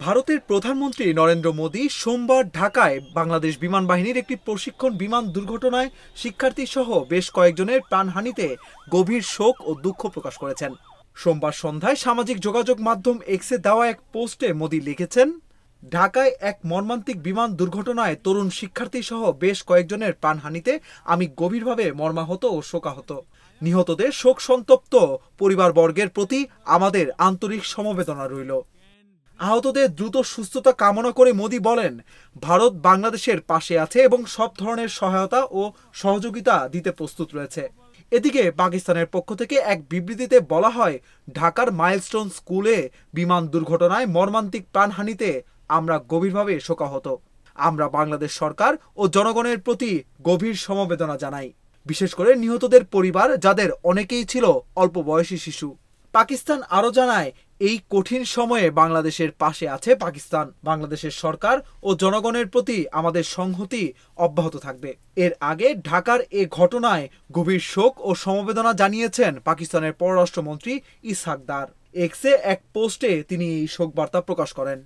ভারতের প্রধানমন্ত্রী নরেন্দ্র মোদী সোমবার ঢাকায় বাংলাদেশ বিমান বাহিনীর একটি প্রশিক্ষণ বিমান দুর্ঘটনায় শিক্ষার্থী সহ বেশ কয়েকজনের প্রাণহানিতে গভীর শোক ও দুঃখ প্রকাশ করেছেন। সোমবার সন্ধ্যায় সামাজিক যোগাযোগ মাধ্যম এক্সে দেওয়া এক পোস্টে মোদী লিখেছেন, ঢাকায় এক মর্মান্তিক বিমান দুর্ঘটনায় তরুণ শিক্ষার্থী সহ বেশ কয়েকজনের প্রাণহানিতে আমি গভীরভাবে মর্মাহত ও শোকাহত। নিহতদের শোক সন্তপ্ত পরিবারবর্গের প্রতি আমাদের আন্তরিক সমবেদনা রইল। আহতদের দ্রুত সুস্থতা কামনা করে মোদী বলেন, ভারত বাংলাদেশের পাশে আছে এবং সব ধরনের সহায়তা ও সহযোগিতা দিতে প্রস্তুত রয়েছে। এদিকে পাকিস্তানের পক্ষ থেকে এক বিবৃতিতে বলা হয়, ঢাকার মাইলস্টোন স্কুলে বিমান দুর্ঘটনায় মর্মান্তিক প্রাণহানিতে আমরা গভীরভাবে শোকাহত। আমরা বাংলাদেশ সরকার ও জনগণের প্রতি গভীর সমবেদনা জানাই, বিশেষ করে নিহতদের পরিবার, যাদের অনেকেই ছিল অল্প বয়সী শিশু। পাকিস্তান আরও জানায়, এই কঠিন সময়ে বাংলাদেশের পাশে আছে পাকিস্তান। বাংলাদেশের সরকার ও জনগণের প্রতি আমাদের সংহতি অব্যাহত থাকবে। এর আগে ঢাকার এ ঘটনায় গভীর শোক ও সমবেদনা জানিয়েছেন পাকিস্তানের পররাষ্ট্রমন্ত্রী ইসহাক দার। এক্সে এক পোস্টে তিনি এই শোক বার্তা প্রকাশ করেন।